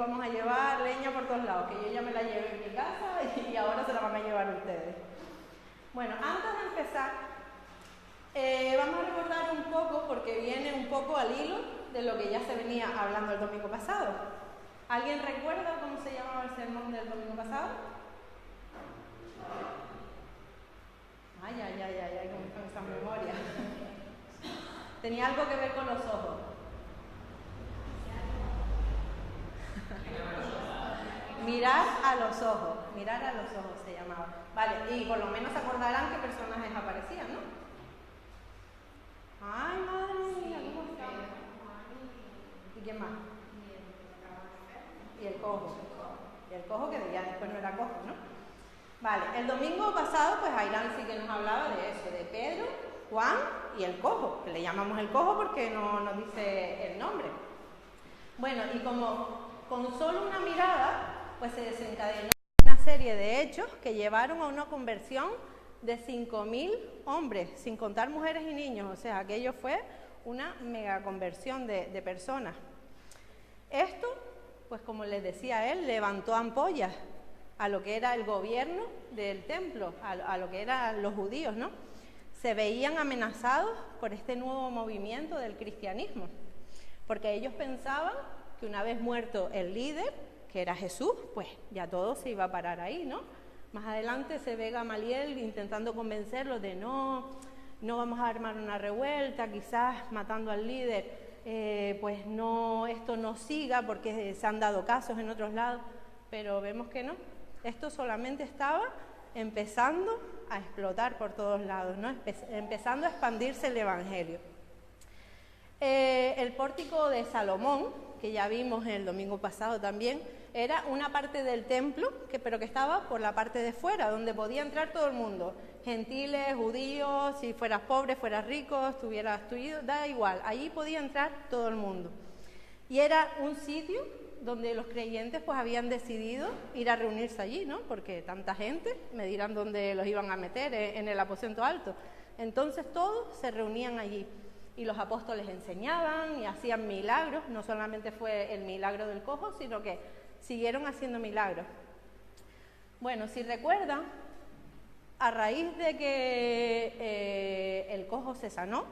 vamos a llevar leña por todos lados, que yo ya me la llevé en mi casa y ahora se la van a llevar ustedes. Bueno, antes de empezar, vamos a recordar un poco, porque viene un poco al hilo de lo que ya se venía hablando el domingo pasado. ¿Alguien recuerda cómo se llamaba el sermón del domingo pasado? Ay, con esa memoria. Tenía algo que ver con los ojos. Mirar a los ojos se llamaba. Vale, y por lo menos se acordarán qué personajes aparecían, ¿no? Ay, madre mía, ¿cómo está? ¿Y quién más? Y el cojo. Y el cojo, que ya después no era cojo, ¿no? Vale, el domingo pasado, pues Airán sí que nos hablaba de eso, de Pedro, Juan y el cojo, que le llamamos el cojo porque no nos dice el nombre. Bueno, y como con solo una mirada, pues se desencadenó una serie de hechos que llevaron a una conversión de 5.000 hombres, sin contar mujeres y niños. O sea, aquello fue una mega conversión de personas. Esto, pues como les decía él, levantó ampollas a lo que era el gobierno del templo, a lo que eran los judíos, ¿no? Se veían amenazados por este nuevo movimiento del cristianismo, porque ellos pensaban que una vez muerto el líder, que era Jesús, pues ya todo se iba a parar ahí, ¿no? Más adelante se ve Gamaliel intentando convencerlos de no vamos a armar una revuelta, quizás matando al líder, pues no, esto no siga porque se han dado casos en otros lados, pero vemos que no. Esto solamente estaba empezando a explotar por todos lados, ¿no? Empezando a expandirse el evangelio. El pórtico de Salomón, que ya vimos el domingo pasado también, era una parte del templo, pero que estaba por la parte de fuera, donde podía entrar todo el mundo, gentiles, judíos, si fueras pobre, fueras rico, estuvieras tuyo, da igual, allí podía entrar todo el mundo. Y era un sitio donde los creyentes pues habían decidido ir a reunirse allí, ¿no? Porque tanta gente, me dirán dónde los iban a meter, en el aposento alto. Entonces todos se reunían allí. Y los apóstoles enseñaban y hacían milagros, no solamente fue el milagro del cojo, sino que siguieron haciendo milagros. Bueno, si recuerdan, a raíz de que el cojo se sanó,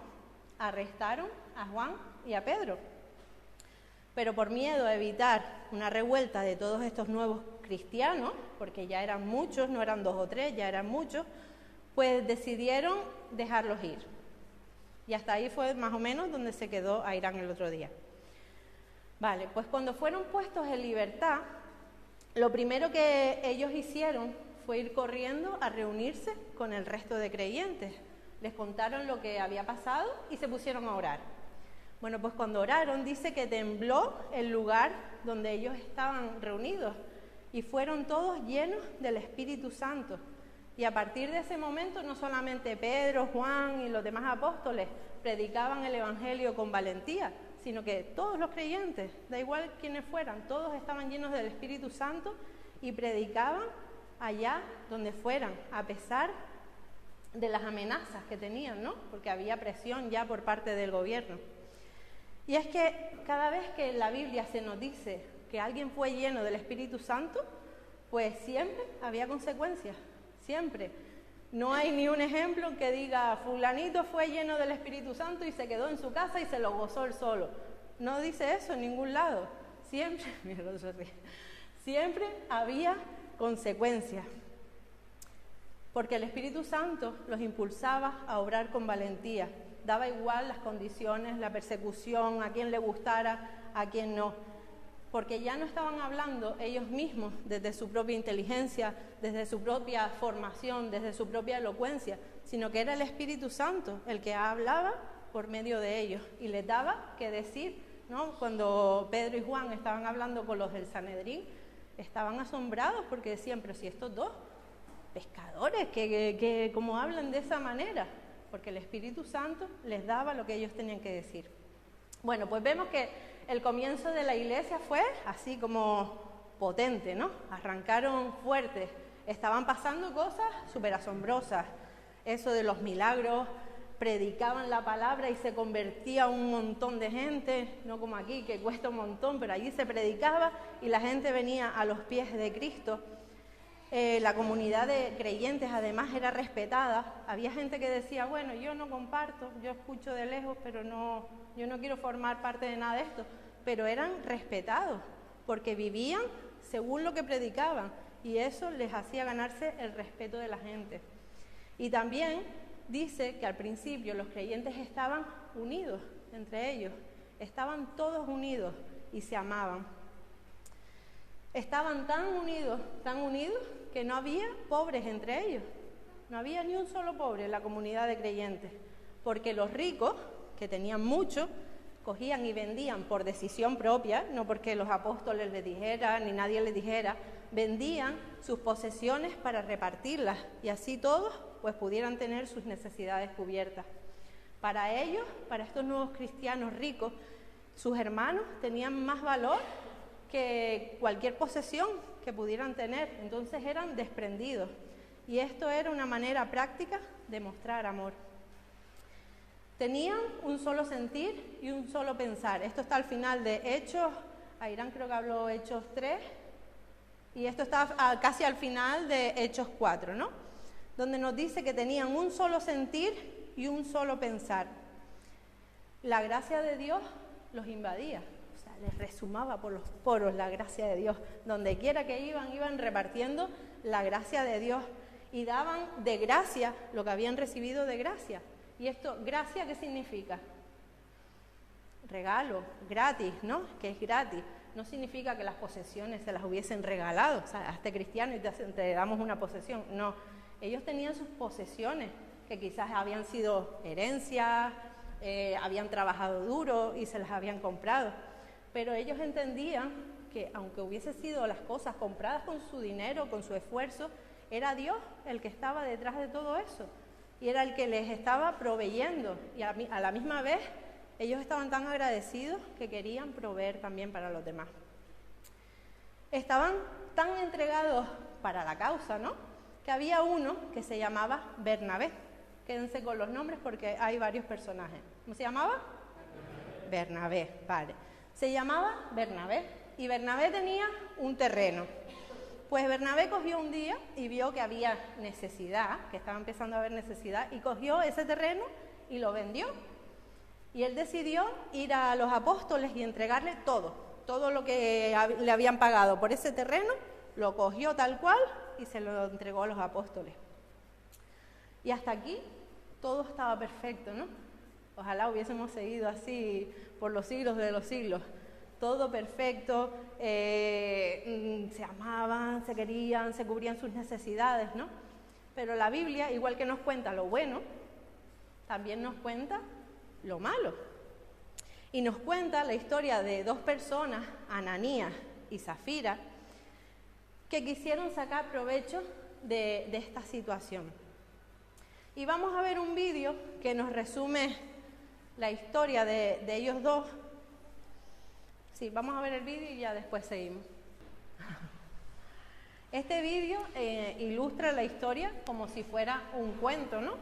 arrestaron a Juan y a Pedro. Pero por miedo a evitar una revuelta de todos estos nuevos cristianos, porque ya eran muchos, no eran 2 o 3, ya eran muchos, pues decidieron dejarlos ir. Y hasta ahí fue más o menos donde se quedó Airán el otro día. Vale, pues cuando fueron puestos en libertad, lo primero que ellos hicieron fue ir corriendo a reunirse con el resto de creyentes. Les contaron lo que había pasado y se pusieron a orar. Bueno, pues cuando oraron dice que tembló el lugar donde ellos estaban reunidos y fueron todos llenos del Espíritu Santo. Y a partir de ese momento no solamente Pedro, Juan y los demás apóstoles predicaban el Evangelio con valentía, sino que todos los creyentes, da igual quiénes fueran, todos estaban llenos del Espíritu Santo y predicaban allá donde fueran, a pesar de las amenazas que tenían, ¿no? Porque había presión ya por parte del gobierno. Y es que cada vez que en la Biblia se nos dice que alguien fue lleno del Espíritu Santo, pues siempre había consecuencias. Siempre. No hay ni un ejemplo que diga fulanito fue lleno del Espíritu Santo y se quedó en su casa y se lo gozó él solo. No dice eso en ningún lado. Siempre había consecuencias. Porque el Espíritu Santo los impulsaba a obrar con valentía. Daba igual las condiciones, la persecución, a quien le gustara, a quien no. Porque ya no estaban hablando ellos mismos desde su propia inteligencia, desde su propia formación, desde su propia elocuencia, sino que era el Espíritu Santo el que hablaba por medio de ellos y les daba que decir, ¿no? Cuando Pedro y Juan estaban hablando con los del Sanedrín, estaban asombrados porque decían, pero si estos dos pescadores, que ¿cómo hablan de esa manera? Porque el Espíritu Santo les daba lo que ellos tenían que decir. Bueno, pues vemos que el comienzo de la iglesia fue así como potente, ¿no? Arrancaron fuertes, estaban pasando cosas súper asombrosas. Eso de los milagros, predicaban la palabra y se convertía un montón de gente, no como aquí que cuesta un montón, pero allí se predicaba y la gente venía a los pies de Cristo. La comunidad de creyentes además era respetada. Había gente que decía, bueno, yo no comparto, yo escucho de lejos, pero yo no quiero formar parte de nada de esto. Pero eran respetados porque vivían según lo que predicaban y eso les hacía ganarse el respeto de la gente. Y también dice que al principio los creyentes estaban unidos entre ellos, estaban todos unidos y se amaban. Estaban tan unidos, que no había pobres entre ellos. No había ni un solo pobre en la comunidad de creyentes, porque los ricos, que tenían mucho, cogían y vendían por decisión propia, no porque los apóstoles les dijeran ni nadie les dijera, vendían sus posesiones para repartirlas y así todos pues pudieran tener sus necesidades cubiertas. Para ellos, para estos nuevos cristianos ricos, sus hermanos tenían más valor que cualquier posesión que pudieran tener, entonces eran desprendidos. Y esto era una manera práctica de mostrar amor. Tenían un solo sentir y un solo pensar. Esto está al final de Hechos, Airán creo que habló Hechos 3, y esto está casi al final de Hechos 4, ¿no? Donde nos dice que tenían un solo sentir y un solo pensar. La gracia de Dios los invadía. Les resumaba por los poros la gracia de Dios. Donde quiera que iban repartiendo la gracia de Dios y daban de gracia lo que habían recibido de gracia. Y esto, gracia, ¿qué significa? Regalo, gratis, ¿no? Que es gratis. No significa que las posesiones se las hubiesen regalado. O sea, hazte cristiano y te damos una posesión. No, ellos tenían sus posesiones, que quizás habían sido herencias, habían trabajado duro y se las habían comprado. Pero ellos entendían que aunque hubiesen sido las cosas compradas con su dinero, con su esfuerzo, era Dios el que estaba detrás de todo eso y era el que les estaba proveyendo y a la misma vez ellos estaban tan agradecidos que querían proveer también para los demás. Estaban tan entregados para la causa, ¿no? Que había uno que se llamaba Bernabé. Quédense con los nombres porque hay varios personajes. ¿Cómo se llamaba? Bernabé, vale. Se llamaba Bernabé y Bernabé tenía un terreno. Pues Bernabé cogió un día y vio que había necesidad, que estaba empezando a haber necesidad, y cogió ese terreno y lo vendió. Y él decidió ir a los apóstoles y entregarle todo lo que le habían pagado por ese terreno, lo cogió tal cual y se lo entregó a los apóstoles. Y hasta aquí todo estaba perfecto, ¿no? Ojalá hubiésemos seguido así por los siglos de los siglos. Todo perfecto, se amaban, se querían, se cubrían sus necesidades, ¿no? Pero la Biblia, igual que nos cuenta lo bueno, también nos cuenta lo malo. Y nos cuenta la historia de dos personas, Ananías y Zafira, que quisieron sacar provecho de esta situación. Y vamos a ver un vídeo que nos resume la historia de ellos dos. Sí, vamos a ver el vídeo y ya después seguimos. Este vídeo ilustra la historia como si fuera un cuento, ¿no?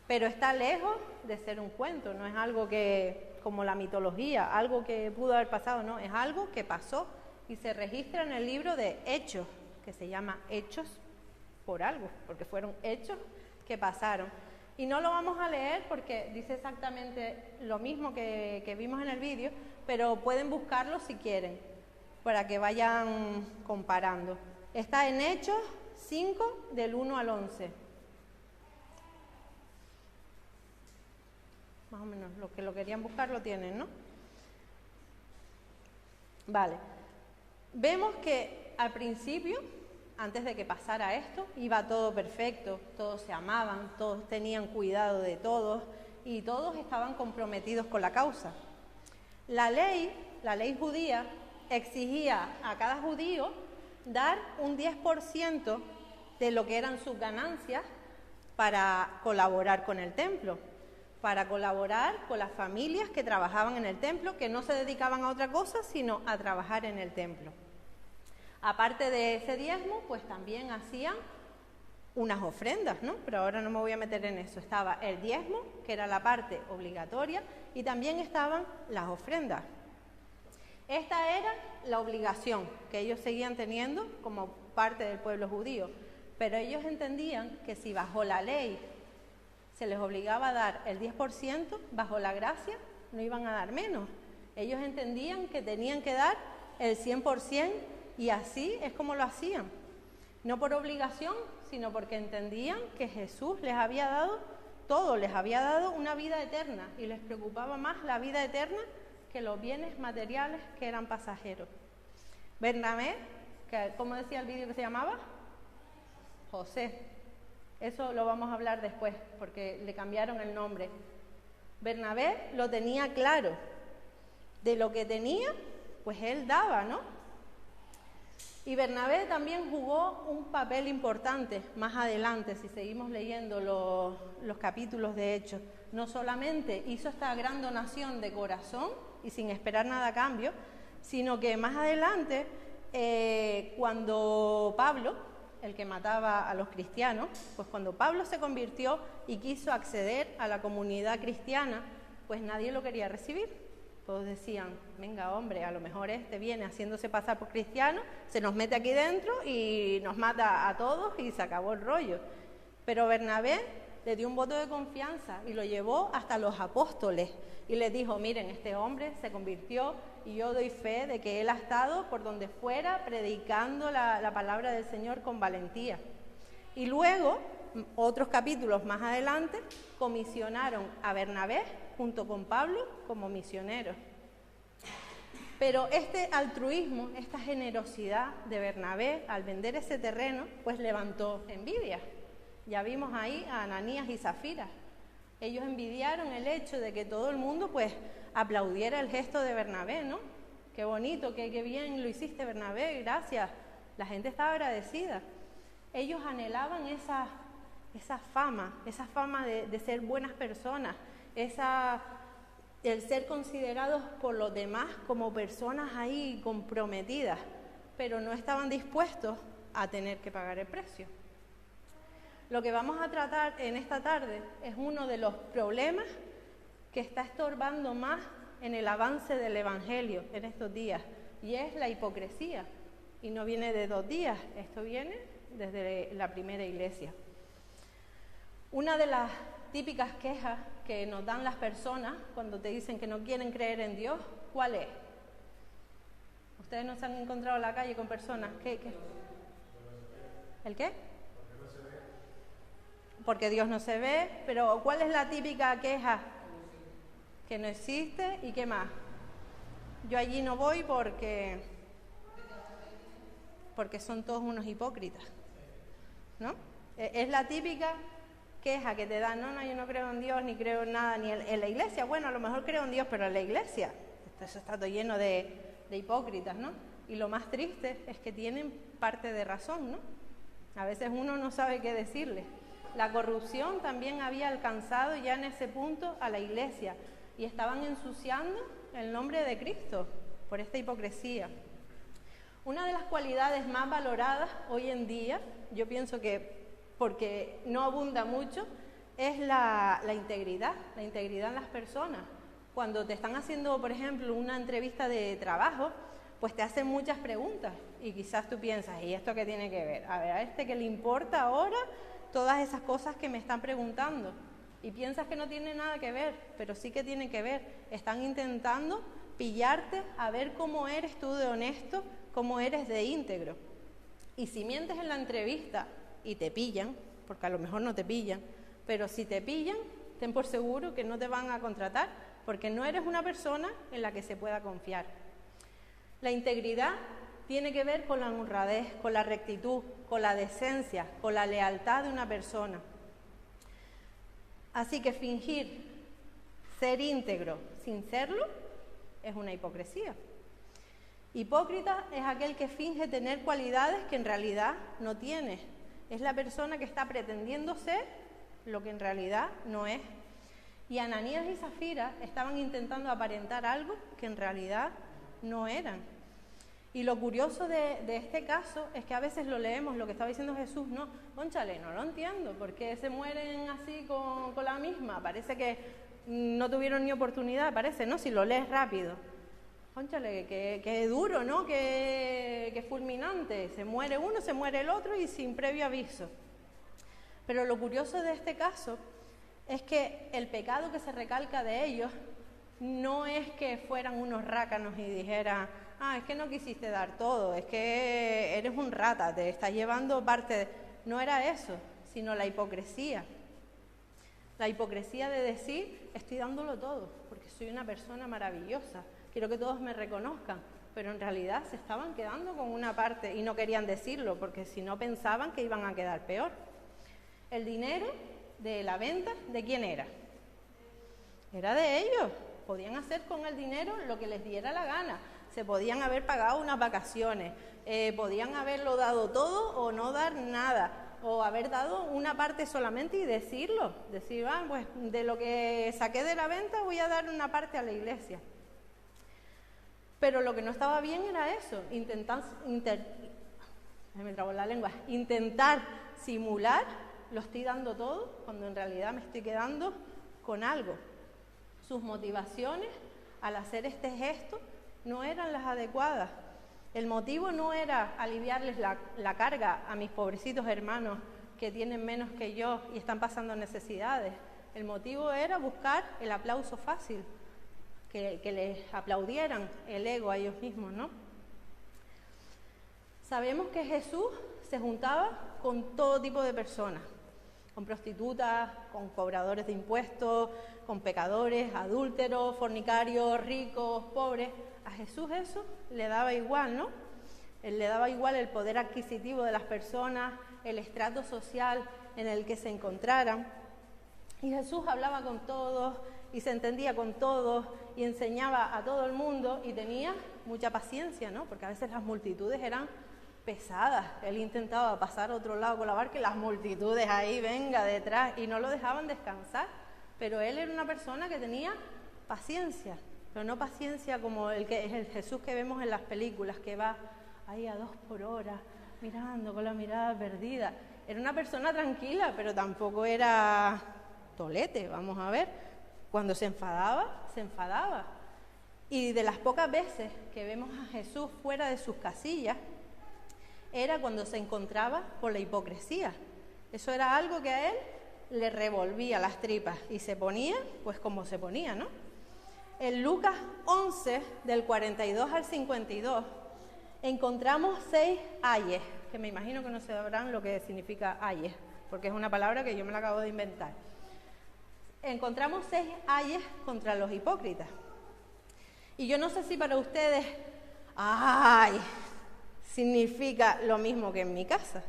Pero está lejos de ser un cuento, no es algo que, como la mitología, algo que pudo haber pasado, no, es algo que pasó y se registra en el libro de Hechos, que se llama Hechos por algo, porque fueron hechos que pasaron. Y no lo vamos a leer porque dice exactamente lo mismo que vimos en el vídeo, pero pueden buscarlo si quieren, para que vayan comparando. Está en Hechos 5, del 1 al 11. Más o menos, los que lo querían buscar lo tienen, ¿no? Vale. Vemos que al principio, antes de que pasara esto, iba todo perfecto, todos se amaban, todos tenían cuidado de todos y todos estaban comprometidos con la causa. La ley judía exigía a cada judío dar un 10% de lo que eran sus ganancias para colaborar con el templo, para colaborar con las familias que trabajaban en el templo, que no se dedicaban a otra cosa, sino a trabajar en el templo. Aparte de ese diezmo, pues también hacían unas ofrendas, ¿no? Pero ahora no me voy a meter en eso. Estaba el diezmo, que era la parte obligatoria, y también estaban las ofrendas. Esta era la obligación que ellos seguían teniendo como parte del pueblo judío, pero ellos entendían que si bajo la ley se les obligaba a dar el 10%, bajo la gracia no iban a dar menos. Ellos entendían que tenían que dar el 100% y así es como lo hacían. No por obligación, sino porque entendían que Jesús les había dado todo, les había dado una vida eterna y les preocupaba más la vida eterna que los bienes materiales que eran pasajeros. Bernabé, que, ¿cómo decía el vídeo que se llamaba? José. Eso lo vamos a hablar después, porque le cambiaron el nombre. Bernabé lo tenía claro. De lo que tenía, pues él daba, ¿no? Y Bernabé también jugó un papel importante más adelante, si seguimos leyendo los capítulos de Hechos. No solamente hizo esta gran donación de corazón y sin esperar nada a cambio, sino que más adelante, cuando Pablo, el que mataba a los cristianos, pues cuando Pablo se convirtió y quiso acceder a la comunidad cristiana, pues nadie lo quería recibir. Todos decían, venga hombre, a lo mejor este viene haciéndose pasar por cristiano, se nos mete aquí dentro y nos mata a todos y se acabó el rollo. Pero Bernabé le dio un voto de confianza y lo llevó hasta los apóstoles y les dijo, miren, este hombre se convirtió y yo doy fe de que él ha estado por donde fuera predicando la palabra del Señor con valentía. Y luego, otros capítulos más adelante, comisionaron a Bernabé junto con Pablo como misioneros. Pero este altruismo, esta generosidad de Bernabé al vender ese terreno, pues levantó envidia. Ya vimos ahí a Ananías y Zafira. Ellos envidiaron el hecho de que todo el mundo pues aplaudiera el gesto de Bernabé, ¿no? Qué bonito, qué bien lo hiciste, Bernabé, gracias. La gente estaba agradecida. Ellos anhelaban esa fama de ser buenas personas, el ser considerados por los demás como personas ahí comprometidas, pero no estaban dispuestos a tener que pagar el precio. Lo que vamos a tratar en esta tarde es uno de los problemas que está estorbando más en el avance del Evangelio en estos días, y es la hipocresía. Y no viene de 2 días, esto viene desde la primera iglesia. Una de las típicas quejas que nos dan las personas cuando te dicen que no quieren creer en Dios, ¿cuál es? ¿Ustedes no se han encontrado en la calle con personas? ¿Qué? ¿El qué? Porque Dios no se ve, pero ¿cuál es la típica queja? Que no existe y ¿qué más? Yo allí no voy porque son todos unos hipócritas, ¿no? Es la típica queja que te dan, no, yo no creo en Dios, ni creo en nada, ni en la iglesia. Bueno, a lo mejor creo en Dios, pero en la iglesia, eso está todo lleno de hipócritas, ¿no? Y lo más triste es que tienen parte de razón, ¿no? A veces uno no sabe qué decirle. La corrupción también había alcanzado ya en ese punto a la iglesia y estaban ensuciando el nombre de Cristo por esta hipocresía. Una de las cualidades más valoradas hoy en día, yo pienso que porque no abunda mucho, es la integridad en las personas. Cuando te están haciendo, por ejemplo, una entrevista de trabajo, pues te hacen muchas preguntas y quizás tú piensas, ¿y esto qué tiene que ver? A ver, ¿a este qué le importa ahora todas esas cosas que me están preguntando? Y piensas que no tiene nada que ver, pero sí que tiene que ver. Están intentando pillarte a ver cómo eres tú de honesto, cómo eres de íntegro. Y si mientes en la entrevista y te pillan, porque a lo mejor no te pillan, pero si te pillan, ten por seguro que no te van a contratar, porque no eres una persona en la que se pueda confiar. La integridad tiene que ver con la honradez, con la rectitud, con la decencia, con la lealtad de una persona. Así que fingir ser íntegro sin serlo es una hipocresía. Hipócrita es aquel que finge tener cualidades que en realidad no tiene. Es la persona que está pretendiendo ser lo que en realidad no es. Y Ananías y Zafira estaban intentando aparentar algo que en realidad no eran. Y lo curioso de este caso es que a veces lo leemos, lo que estaba diciendo Jesús, no, cónchale, no lo entiendo, ¿por qué se mueren así con la misma? Parece que no tuvieron ni oportunidad, parece, ¿no? Si lo lees rápido. Cónchale, que duro, ¿no? Que fulminante. Se muere uno, se muere el otro y sin previo aviso. Pero lo curioso de este caso es que el pecado que se recalca de ellos no es que fueran unos rácanos y dijeran, es que no quisiste dar todo, es que eres un rata, te estás llevando parte de... No era eso, sino la hipocresía. La hipocresía de decir, estoy dándolo todo, porque soy una persona maravillosa, quiero que todos me reconozcan, pero en realidad se estaban quedando con una parte y no querían decirlo, porque si no pensaban que iban a quedar peor. El dinero de la venta, ¿de quién era? Era de ellos. Podían hacer con el dinero lo que les diera la gana. Se podían haber pagado unas vacaciones, podían haberlo dado todo o no dar nada, o haber dado una parte solamente y decirlo. Decir, pues de lo que saqué de la venta voy a dar una parte a la iglesia. Pero lo que no estaba bien era eso, intentar simular, lo estoy dando todo, cuando en realidad me estoy quedando con algo. Sus motivaciones al hacer este gesto no eran las adecuadas. El motivo no era aliviarles la carga a mis pobrecitos hermanos que tienen menos que yo y están pasando necesidades. El motivo era buscar el aplauso fácil, que les aplaudieran el ego a ellos mismos, ¿no? Sabemos que Jesús se juntaba con todo tipo de personas, con prostitutas, con cobradores de impuestos, con pecadores, adúlteros, fornicarios, ricos, pobres. A Jesús eso le daba igual, ¿no? Él le daba igual el poder adquisitivo de las personas, el estrato social en el que se encontraran. Y Jesús hablaba con todos y se entendía con todos y enseñaba a todo el mundo y tenía mucha paciencia, ¿no? Porque a veces las multitudes eran pesadas. Él intentaba pasar a otro lado con la barca y las multitudes ahí, venga, detrás, y no lo dejaban descansar. Pero él era una persona que tenía paciencia, pero no paciencia como el Jesús que vemos en las películas, que va ahí a 2 por hora, mirando con la mirada perdida. Era una persona tranquila, pero tampoco era tolete, vamos a ver. Cuando se enfadaba, se enfadaba. Y de las pocas veces que vemos a Jesús fuera de sus casillas, era cuando se encontraba con la hipocresía. Eso era algo que a él le revolvía las tripas y se ponía, pues como se ponía, ¿no? En Lucas 11, del 42 al 52, encontramos 6 ayes, que me imagino que no sabrán lo que significa ayes, porque es una palabra que yo me la acabo de inventar. Encontramos 6 ayes contra los hipócritas. Y yo no sé si para ustedes, ¡ay!, significa lo mismo que en mi casa.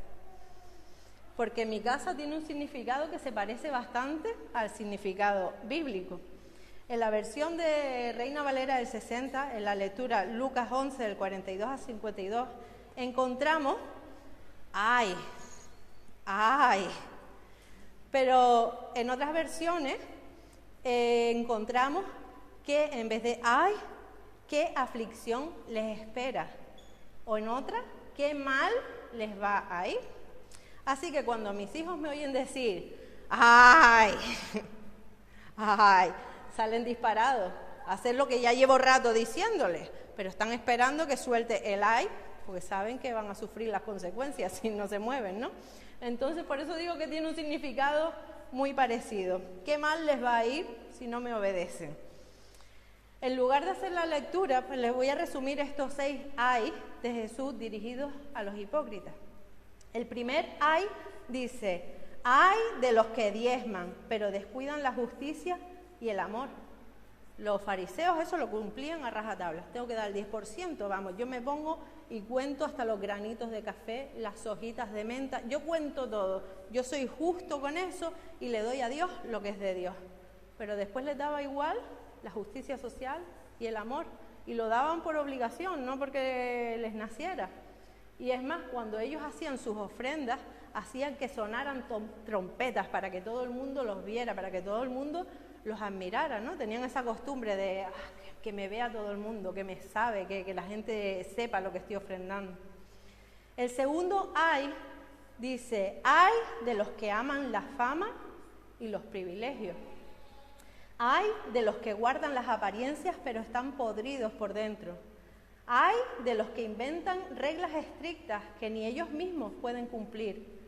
Porque en mi casa tiene un significado que se parece bastante al significado bíblico. En la versión de Reina Valera del 60, en la lectura Lucas 11, del 42 al 52, encontramos ¡ay! ¡ay! Pero en otras versiones encontramos que en vez de ¡ay!, ¿qué aflicción les espera? O en otra, ¿qué mal les va a ir? Así que cuando mis hijos me oyen decir ¡ay! ¡ay!, salen disparados a hacer lo que ya llevo rato diciéndoles, pero están esperando que suelte el ¡ay!, porque saben que van a sufrir las consecuencias si no se mueven, ¿no? Entonces, por eso digo que tiene un significado muy parecido. ¿Qué mal les va a ir si no me obedecen? En lugar de hacer la lectura, pues les voy a resumir estos 6 ay de Jesús dirigidos a los hipócritas. El primer ay dice, ay de los que diezman, pero descuidan la justicia y el amor. Los fariseos eso lo cumplían a rajatabla. Tengo que dar el 10%, vamos, yo me pongo y cuento hasta los granitos de café, las hojitas de menta, yo cuento todo. Yo soy justo con eso y le doy a Dios lo que es de Dios. Pero después les daba igual la justicia social y el amor, y lo daban por obligación, no porque les naciera. Y es más, cuando ellos hacían sus ofrendas, hacían que sonaran trompetas para que todo el mundo los viera, para que todo el mundo los admirara, ¿no? Tenían esa costumbre de que me vea todo el mundo, que me sabe, que la gente sepa lo que estoy ofrendando. El segundo ay, dice, ay de los que aman la fama y los privilegios. Ay de los que guardan las apariencias pero están podridos por dentro. Ay de los que inventan reglas estrictas que ni ellos mismos pueden cumplir.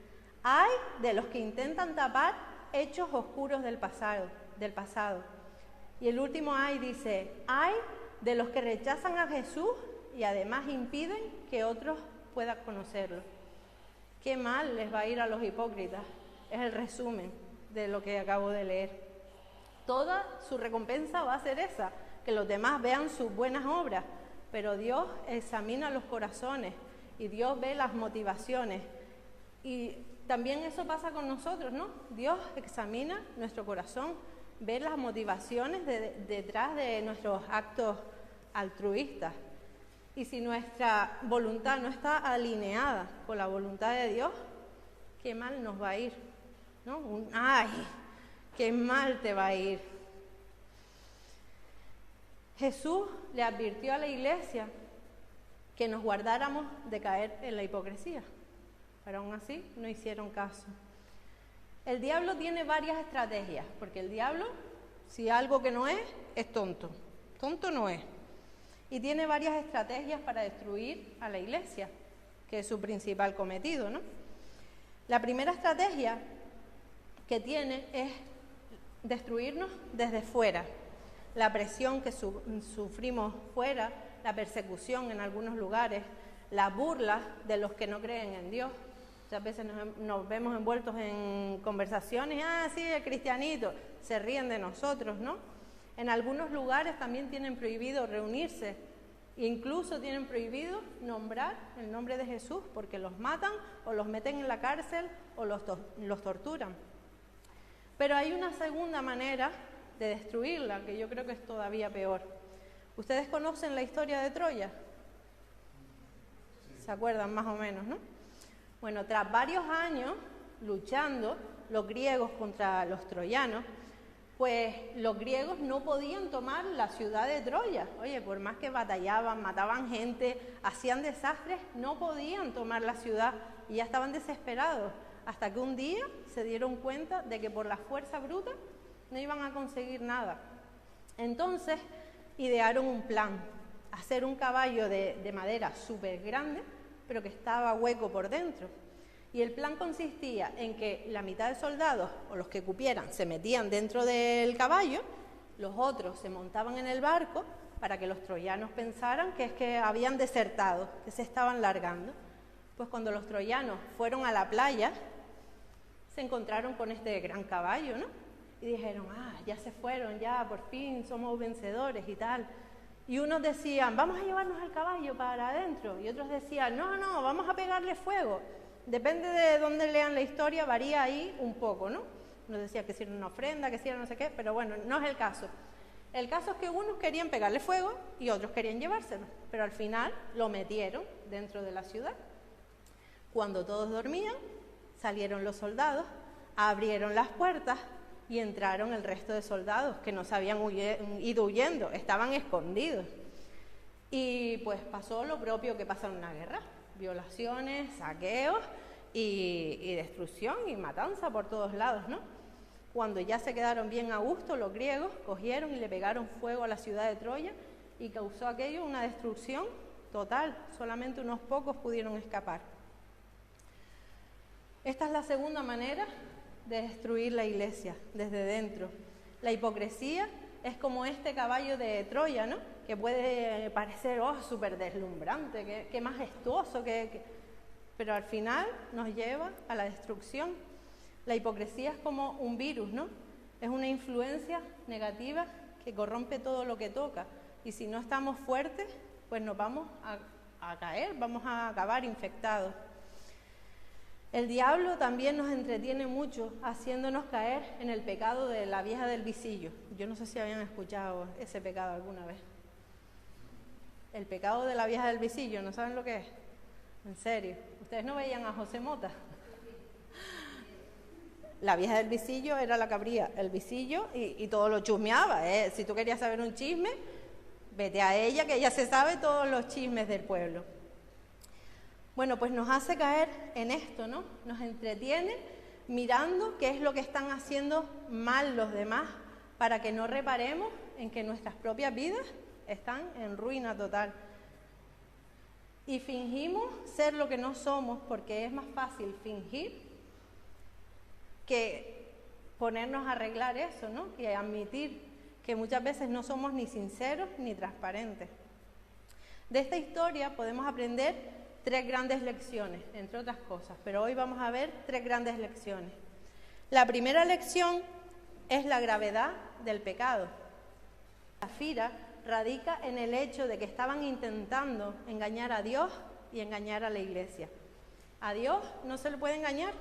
Ay de los que intentan tapar hechos oscuros del pasado. Y el último ay dice, ay de los que rechazan a Jesús y además impiden que otros puedan conocerlo. Qué mal les va a ir a los hipócritas. Es el resumen de lo que acabo de leer. Toda su recompensa va a ser esa, que los demás vean sus buenas obras, pero Dios examina los corazones y Dios ve las motivaciones. Y también eso pasa con nosotros, ¿no? Dios examina nuestro corazón, ve las motivaciones detrás de nuestros actos altruistas. Y si nuestra voluntad no está alineada con la voluntad de Dios, qué mal nos va a ir, ¿no? ¡Ay! ¡Qué mal te va a ir! Jesús le advirtió a la iglesia que nos guardáramos de caer en la hipocresía, pero aún así no hicieron caso. El diablo tiene varias estrategias, porque el diablo, si algo que no es tonto. Tonto no es. Y tiene varias estrategias para destruir a la iglesia, que es su principal cometido, ¿no? La primera estrategia que tiene es destruirnos desde fuera. La presión que sufrimos fuera, la persecución en algunos lugares, la burla de los que no creen en Dios. Muchas veces nos vemos envueltos en conversaciones, sí, el cristianito, se ríen de nosotros, ¿no? En algunos lugares también tienen prohibido reunirse, incluso tienen prohibido nombrar el nombre de Jesús porque los matan o los meten en la cárcel o los torturan. Pero hay una segunda manera de destruirla, que yo creo que es todavía peor. ¿Ustedes conocen la historia de Troya? ¿Se acuerdan más o menos, no? Bueno, tras varios años luchando los griegos contra los troyanos, pues los griegos no podían tomar la ciudad de Troya. Oye, por más que batallaban, mataban gente, hacían desastres, no podían tomar la ciudad y ya estaban desesperados. Hasta que un día se dieron cuenta de que por la fuerza bruta no iban a conseguir nada. Entonces idearon un plan, hacer un caballo de madera súper grande, pero que estaba hueco por dentro. Y el plan consistía en que la mitad de soldados, o los que cupieran, se metían dentro del caballo, los otros se montaban en el barco para que los troyanos pensaran que es que habían desertado, que se estaban largando. Pues cuando los troyanos fueron a la playa, se encontraron con este gran caballo, ¿no? Y dijeron, ya se fueron, ya por fin somos vencedores y tal. Y unos decían, vamos a llevarnos el caballo para adentro. Y otros decían, no, vamos a pegarle fuego. Depende de dónde lean la historia, varía ahí un poco, ¿no? Unos decían que si era una ofrenda, que si era no sé qué, pero bueno, no es el caso. El caso es que unos querían pegarle fuego y otros querían llevárselo. Pero al final lo metieron dentro de la ciudad. Cuando todos dormían, salieron los soldados, abrieron las puertas y entraron el resto de soldados que no se habían ido huyendo, estaban escondidos. Y pues pasó lo propio que pasa en una guerra, violaciones, saqueos y destrucción y matanza por todos lados, ¿no? Cuando ya se quedaron bien a gusto, los griegos cogieron y le pegaron fuego a la ciudad de Troya y causó aquello una destrucción total, solamente unos pocos pudieron escapar. Esta es la segunda manera de destruir la iglesia, desde dentro. La hipocresía es como este caballo de Troya, ¿no? Que puede parecer, súper deslumbrante, qué majestuoso, pero al final nos lleva a la destrucción. La hipocresía es como un virus, ¿no? Es una influencia negativa que corrompe todo lo que toca. Y si no estamos fuertes, pues nos vamos a caer, vamos a acabar infectados. El diablo también nos entretiene mucho haciéndonos caer en el pecado de la vieja del visillo. Yo no sé si habían escuchado ese pecado alguna vez. El pecado de la vieja del visillo, ¿no saben lo que es? En serio. ¿Ustedes no veían a José Mota? La vieja del visillo era la que abría el visillo y todo lo chusmeaba. Si tú querías saber un chisme, vete a ella, que ella se sabe todos los chismes del pueblo. Bueno, pues nos hace caer en esto, ¿no? Nos entretiene mirando qué es lo que están haciendo mal los demás para que no reparemos en que nuestras propias vidas están en ruina total. Y fingimos ser lo que no somos porque es más fácil fingir que ponernos a arreglar eso, ¿no? Que admitir que muchas veces no somos ni sinceros ni transparentes. De esta historia podemos aprender 3 grandes lecciones, entre otras cosas, pero hoy vamos a ver 3 grandes lecciones. La primera lección es la gravedad del pecado. Zafira radica en el hecho de que estaban intentando engañar a Dios y engañar a la iglesia. A Dios no se le puede engañar.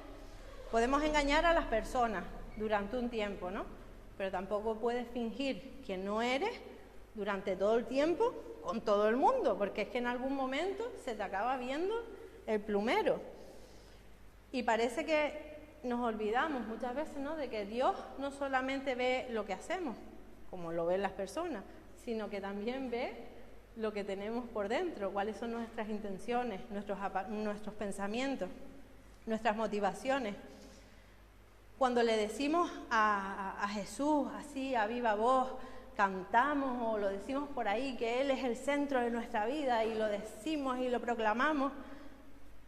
Podemos engañar a las personas durante un tiempo, ¿no? Pero tampoco puedes fingir que no eres durante todo el tiempo con todo el mundo, porque es que en algún momento se te acaba viendo el plumero. Y parece que nos olvidamos muchas veces, ¿no?, de que Dios no solamente ve lo que hacemos, como lo ven las personas, sino que también ve lo que tenemos por dentro, cuáles son nuestras intenciones, nuestros pensamientos, nuestras motivaciones. Cuando le decimos a Jesús así a viva voz, cantamos o lo decimos por ahí, que Él es el centro de nuestra vida y lo decimos y lo proclamamos,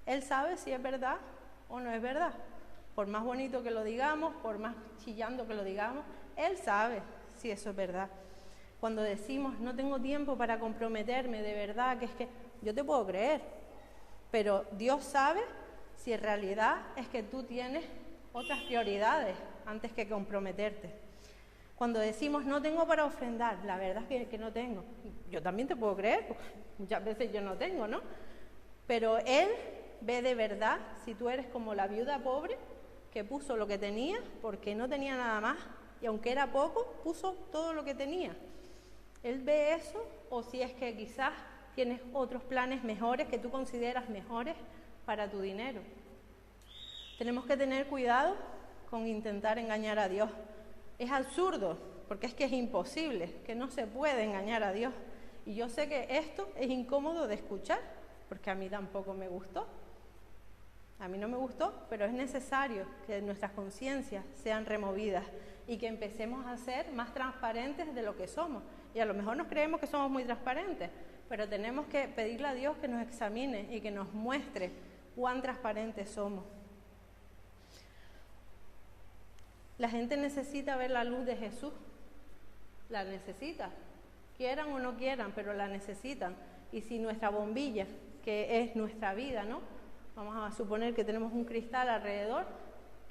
Él sabe si es verdad o no es verdad. Por más bonito que lo digamos, por más chillando que lo digamos, Él sabe si eso es verdad. Cuando decimos, no tengo tiempo para comprometerme, de verdad, que es que yo te puedo creer, pero Dios sabe si en realidad es que tú tienes otras prioridades antes que comprometerte. Cuando decimos, no tengo para ofrendar, la verdad es que no tengo. Yo también te puedo creer, porque muchas veces yo no tengo, ¿no? Pero Él ve de verdad si tú eres como la viuda pobre que puso lo que tenía porque no tenía nada más y aunque era poco, puso todo lo que tenía. Él ve eso, o si es que quizás tienes otros planes mejores que tú consideras mejores para tu dinero. Tenemos que tener cuidado con intentar engañar a Dios. Es absurdo, porque es que es imposible, que no se puede engañar a Dios. Y yo sé que esto es incómodo de escuchar, porque a mí tampoco me gustó. A mí no me gustó, pero es necesario que nuestras conciencias sean removidas y que empecemos a ser más transparentes de lo que somos. Y a lo mejor nos creemos que somos muy transparentes, pero tenemos que pedirle a Dios que nos examine y que nos muestre cuán transparentes somos. La gente necesita ver la luz de Jesús, la necesita, quieran o no quieran, pero la necesitan. Y si nuestra bombilla, que es nuestra vida, ¿no? Vamos a suponer que tenemos un cristal alrededor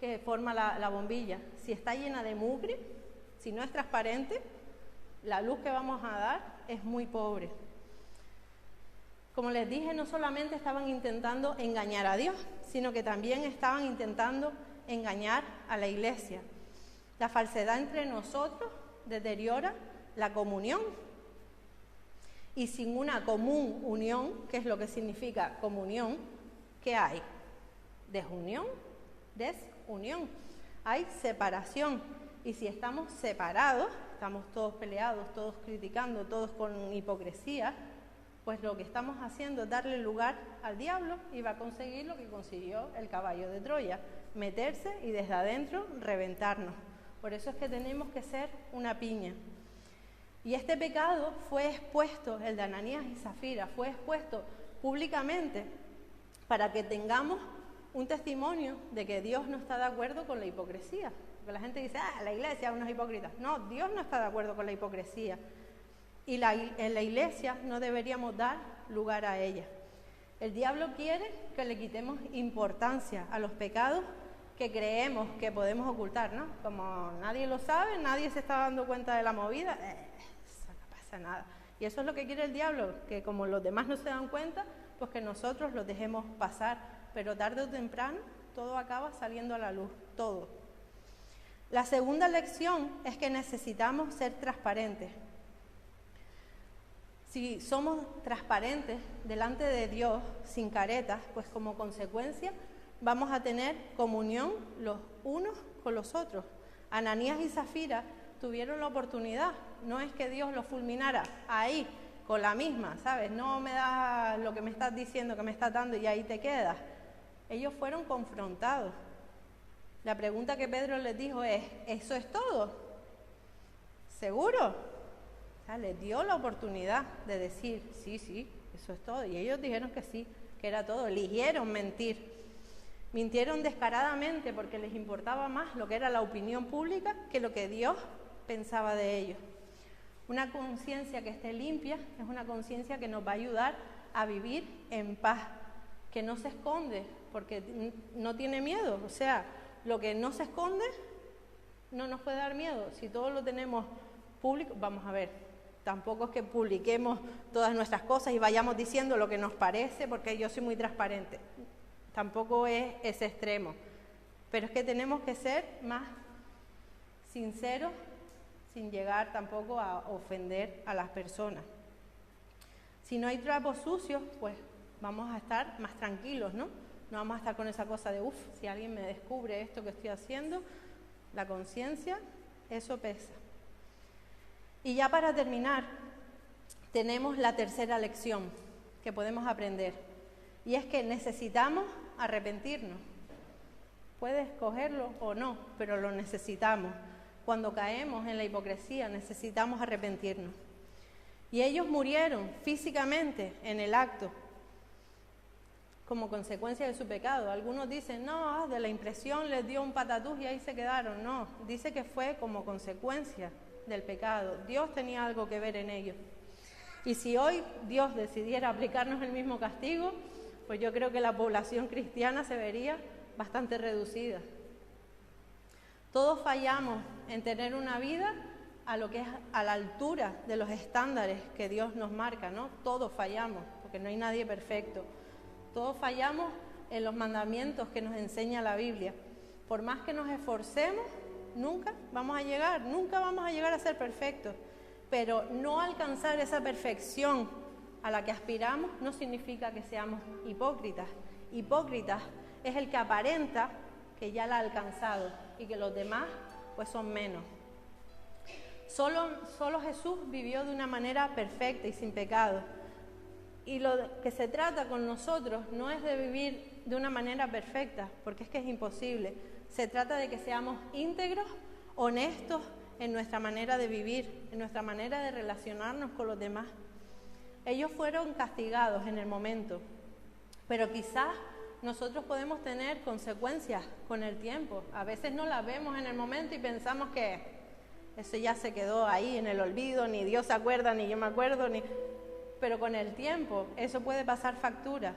que forma la bombilla. Si está llena de mugre, si no es transparente, la luz que vamos a dar es muy pobre. Como les dije, no solamente estaban intentando engañar a Dios, sino que también estaban intentando engañar a la iglesia. La falsedad entre nosotros deteriora la comunión. Y sin una común unión, ¿qué es lo que significa comunión? ¿Qué hay? Desunión, desunión. Hay separación. Y si estamos separados, estamos todos peleados, todos criticando, todos con hipocresía, pues lo que estamos haciendo es darle lugar al diablo y va a conseguir lo que consiguió el caballo de Troya, meterse y desde adentro reventarnos. Por eso es que tenemos que ser una piña. Y este pecado fue expuesto, el de Ananías y Zafira, fue expuesto públicamente para que tengamos un testimonio de que Dios no está de acuerdo con la hipocresía. Porque la gente dice, la iglesia es unos hipócritas. No, Dios no está de acuerdo con la hipocresía. Y en la iglesia no deberíamos dar lugar a ella. El diablo quiere que le quitemos importancia a los pecados que creemos que podemos ocultar, ¿no? Como nadie lo sabe, nadie se está dando cuenta de la movida, eso no pasa nada. Y eso es lo que quiere el diablo, que como los demás no se dan cuenta, pues que nosotros los dejemos pasar. Pero tarde o temprano todo acaba saliendo a la luz, todo. La segunda lección es que necesitamos ser transparentes. Si somos transparentes delante de Dios, sin caretas, pues como consecuencia vamos a tener comunión los unos con los otros. Ananías y Zafira tuvieron la oportunidad, no es que Dios los fulminara ahí, con la misma, ¿sabes? No me da lo que me estás diciendo, que me estás dando y ahí te quedas. Ellos fueron confrontados. La pregunta que Pedro les dijo es, ¿eso es todo? ¿Seguro? O sea, les dio la oportunidad de decir, sí, eso es todo. Y ellos dijeron que sí, que era todo. Eligieron mentir. Mintieron descaradamente porque les importaba más lo que era la opinión pública que lo que Dios pensaba de ellos. Una conciencia que esté limpia es una conciencia que nos va a ayudar a vivir en paz, que no se esconde porque no tiene miedo. O sea, lo que no se esconde no nos puede dar miedo. Si todo lo tenemos público, vamos a ver, tampoco es que publiquemos todas nuestras cosas y vayamos diciendo lo que nos parece, porque yo soy muy transparente. Tampoco es ese extremo. Pero es que tenemos que ser más sinceros, sin llegar tampoco a ofender a las personas. Si no hay trapos sucios, pues vamos a estar más tranquilos, ¿no? No vamos a estar con esa cosa de, si alguien me descubre esto que estoy haciendo, la conciencia, eso pesa. Y ya para terminar, tenemos la tercera lección que podemos aprender, y es que necesitamos arrepentirnos. Puedes cogerlo o no, pero lo necesitamos. Cuando caemos en la hipocresía, necesitamos arrepentirnos. Y ellos murieron físicamente en el acto, como consecuencia de su pecado. Algunos dicen, no, de la impresión les dio un patatús y ahí se quedaron. No, dice que fue como consecuencia del pecado. Dios tenía algo que ver en ello. Y si hoy Dios decidiera aplicarnos el mismo castigo, pues yo creo que la población cristiana se vería bastante reducida. Todos fallamos en tener una vida a lo que es a la altura de los estándares que Dios nos marca, ¿no? Todos fallamos, porque no hay nadie perfecto. Todos fallamos en los mandamientos que nos enseña la Biblia. Por más que nos esforcemos, nunca vamos a llegar a ser perfectos. Pero no alcanzar esa perfección a la que aspiramos no significa que seamos hipócritas. Hipócritas es el que aparenta que ya la ha alcanzado y que los demás pues son menos. Solo Jesús vivió de una manera perfecta y sin pecado. Y lo que se trata con nosotros no es de vivir de una manera perfecta, porque es que es imposible. Se trata de que seamos íntegros, honestos en nuestra manera de vivir, en nuestra manera de relacionarnos con los demás. Ellos fueron castigados en el momento, pero quizás nosotros podemos tener consecuencias con el tiempo. A veces no las vemos en el momento y pensamos que eso ya se quedó ahí en el olvido, ni Dios se acuerda, ni yo me acuerdo, pero con el tiempo eso puede pasar factura.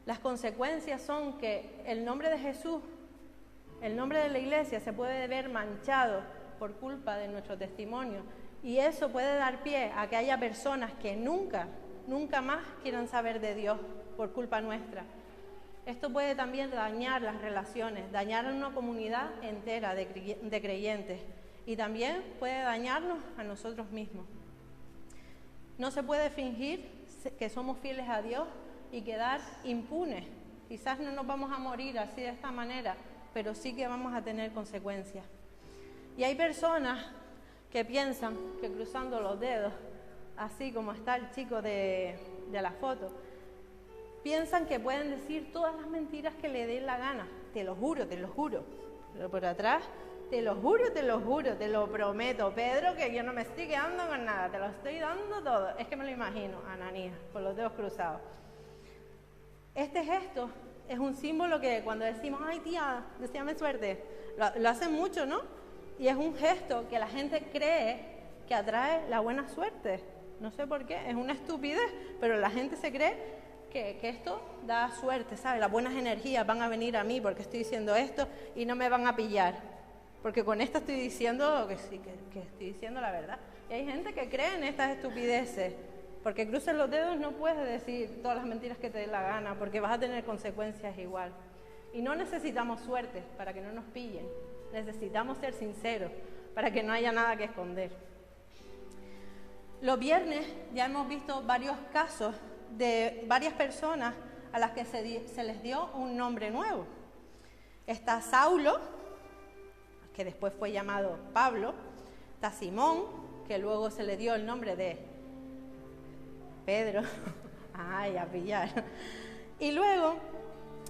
Las consecuencias son que el nombre de Jesús, el nombre de la iglesia se puede ver manchado por culpa de nuestro testimonio, y eso puede dar pie a que haya personas que nunca más quieran saber de Dios por culpa nuestra. Esto puede también dañar las relaciones, dañar a una comunidad entera de creyentes, y también puede dañarnos a nosotros mismos. No se puede fingir que somos fieles a Dios y quedar impunes. Quizás no nos vamos a morir así de esta manera, pero sí que vamos a tener consecuencias. Y hay personas que piensan que cruzando los dedos, así como está el chico de la foto, piensan que pueden decir todas las mentiras que le den la gana. Te lo juro. Pero por atrás, te lo juro, te lo prometo, Pedro, que yo no me estoy quedando con nada, te lo estoy dando todo. Es que me lo imagino, Ananías, con los dedos cruzados. Este gesto es un símbolo que cuando decimos, ay tía, deséame suerte, lo hacen mucho, ¿no? Y es un gesto que la gente cree que atrae la buena suerte. No sé por qué, es una estupidez, pero la gente se cree que esto da suerte, ¿sabes? Las buenas energías van a venir a mí porque estoy diciendo esto y no me van a pillar. Porque con esto estoy diciendo que sí, que estoy diciendo la verdad. Y hay gente que cree en estas estupideces. Porque cruces los dedos no puedes decir todas las mentiras que te dé la gana, porque vas a tener consecuencias igual. Y no necesitamos suerte para que no nos pillen. Necesitamos ser sinceros para que no haya nada que esconder. Los viernes ya hemos visto varios casos de varias personas a las que se les dio un nombre nuevo. Está Saulo, que después fue llamado Pablo. Está Simón, que luego se le dio el nombre de Pedro. Ay, a pillar. Y luego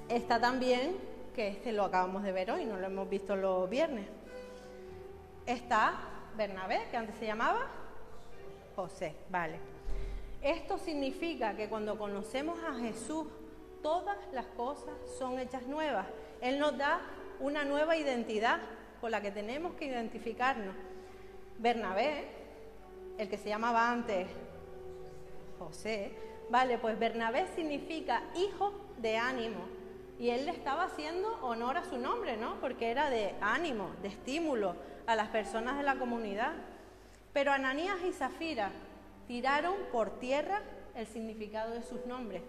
está también, que este lo acabamos de ver hoy, no lo hemos visto los viernes. Está Bernabé, que antes se llamaba José, vale. Esto significa que cuando conocemos a Jesús, todas las cosas son hechas nuevas. Él nos da una nueva identidad con la que tenemos que identificarnos. Bernabé, el que se llamaba antes José, vale, pues Bernabé significa hijo de ánimo. Y él le estaba haciendo honor a su nombre, ¿no? Porque era de ánimo, de estímulo a las personas de la comunidad. Pero Ananías y Zafira tiraron por tierra el significado de sus nombres.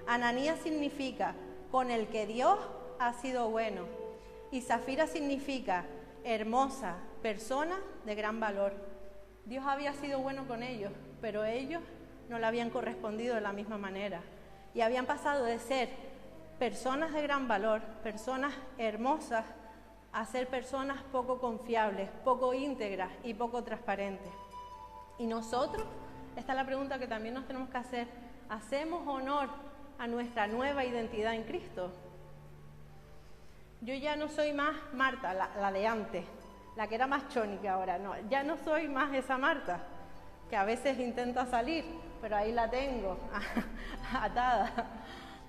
Ananías significa con el que Dios ha sido bueno. Y Zafira significa hermosa, persona de gran valor. Dios había sido bueno con ellos, pero ellos no le habían correspondido de la misma manera. Y habían pasado de ser personas de gran valor, personas hermosas, a ser personas poco confiables, poco íntegras y poco transparentes. Y nosotros, esta es la pregunta que también nos tenemos que hacer, ¿hacemos honor a nuestra nueva identidad en Cristo? Yo ya no soy más Marta, la de antes, la que era más choni que ahora, no, ya no soy más esa Marta, que a veces intenta salir, pero ahí la tengo, atada.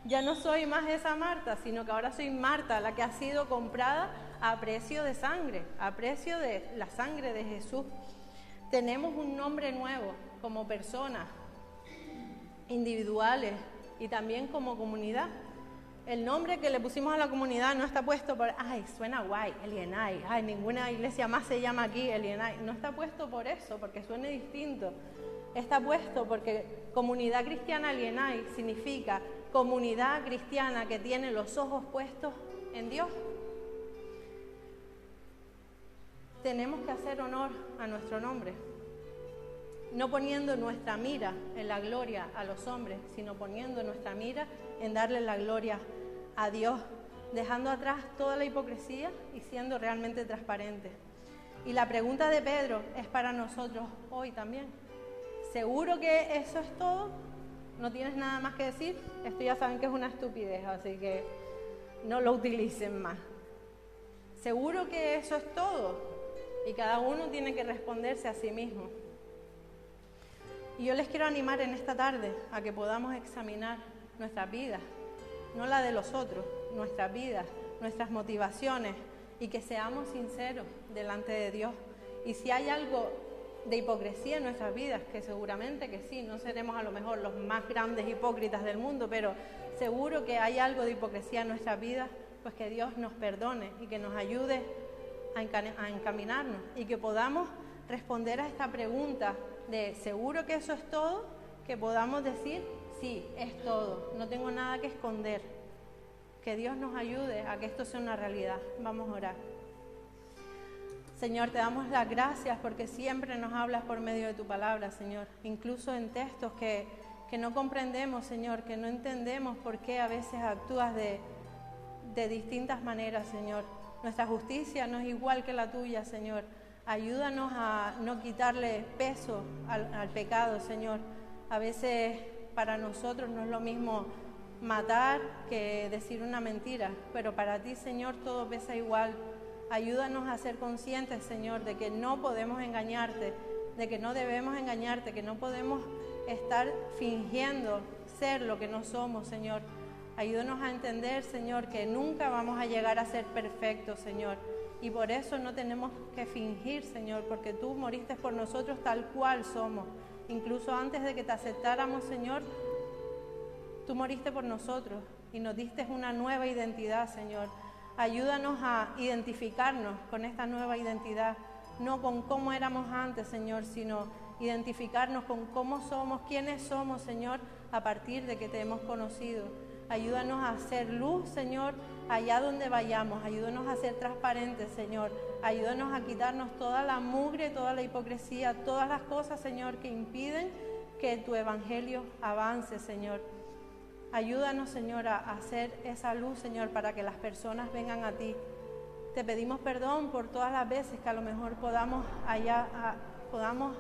Ya no soy más esa Marta, sino que ahora soy Marta, la que ha sido comprada a precio de sangre, a precio de la sangre de Jesús. Tenemos un nombre nuevo como personas individuales y también como comunidad. El nombre que le pusimos a la comunidad no está puesto por, ay, suena guay, Elienay, ay, ninguna iglesia más se llama aquí Elienay. No está puesto por eso, porque suene distinto. Está puesto porque Comunidad Cristiana Elienay significa comunidad cristiana que tiene los ojos puestos en Dios. Tenemos que hacer honor a nuestro nombre, no poniendo nuestra mira en la gloria a los hombres, sino poniendo nuestra mira en darle la gloria a Dios, dejando atrás toda la hipocresía y siendo realmente transparentes. Y la pregunta de Pedro es para nosotros hoy también. ¿Seguro que eso es todo? ¿No tienes nada más que decir? Esto ya saben que es una estupidez, así que no lo utilicen más. ¿Seguro que eso es todo? Y cada uno tiene que responderse a sí mismo. Y yo les quiero animar en esta tarde a que podamos examinar nuestras vidas, no la de los otros, nuestras vidas, nuestras motivaciones, y que seamos sinceros delante de Dios. Y si hay algo de hipocresía en nuestras vidas, que seguramente que sí, no seremos a lo mejor los más grandes hipócritas del mundo, pero seguro que hay algo de hipocresía en nuestras vidas, pues que Dios nos perdone y que nos ayude a encaminarnos y que podamos responder a esta pregunta de ¿seguro que eso es todo? Que podamos decir sí, es todo, no tengo nada que esconder. Que Dios nos ayude a que esto sea una realidad. Vamos a orar. Señor, te damos las gracias porque siempre nos hablas por medio de tu palabra, Señor. Incluso en textos que no comprendemos, Señor, que no entendemos por qué a veces actúas de distintas maneras, Señor. Nuestra justicia no es igual que la tuya, Señor. Ayúdanos a no quitarle peso al pecado, Señor. A veces para nosotros no es lo mismo matar que decir una mentira, pero para ti, Señor, todo pesa igual. Ayúdanos a ser conscientes, Señor, de que no podemos engañarte, de que no debemos engañarte, que no podemos estar fingiendo ser lo que no somos, Señor. Ayúdanos a entender, Señor, que nunca vamos a llegar a ser perfectos, Señor. Y por eso no tenemos que fingir, Señor, porque tú moriste por nosotros tal cual somos. Incluso antes de que te aceptáramos, Señor, tú moriste por nosotros y nos diste una nueva identidad, Señor. Ayúdanos a identificarnos con esta nueva identidad, no con cómo éramos antes, Señor, sino identificarnos con cómo somos, quiénes somos, Señor, a partir de que te hemos conocido. Ayúdanos a hacer luz, Señor, allá donde vayamos. Ayúdanos a ser transparentes, Señor. Ayúdanos a quitarnos toda la mugre, toda la hipocresía, todas las cosas, Señor, que impiden que tu evangelio avance, Señor. Ayúdanos, Señor, a hacer esa luz, Señor, para que las personas vengan a ti. Te pedimos perdón por todas las veces que a lo mejor podamos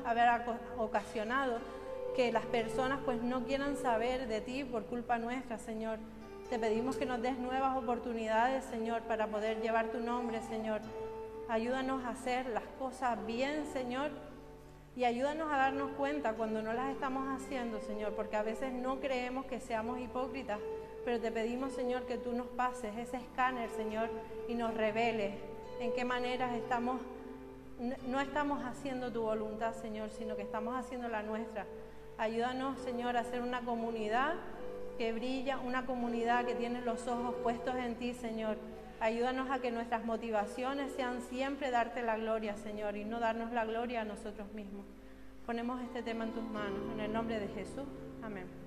haber ocasionado que las personas pues no quieran saber de ti por culpa nuestra, Señor. Te pedimos que nos des nuevas oportunidades, Señor, para poder llevar tu nombre, Señor. Ayúdanos a hacer las cosas bien, Señor, y ayúdanos a darnos cuenta cuando no las estamos haciendo, Señor, porque a veces no creemos que seamos hipócritas, pero te pedimos, Señor, que tú nos pases ese escáner, Señor, y nos reveles en qué maneras no estamos haciendo tu voluntad, Señor, sino que estamos haciendo la nuestra. Ayúdanos, Señor, a ser una comunidad que brilla, una comunidad que tiene los ojos puestos en ti, Señor. Ayúdanos a que nuestras motivaciones sean siempre darte la gloria, Señor, y no darnos la gloria a nosotros mismos. Ponemos este tema en tus manos, en el nombre de Jesús. Amén.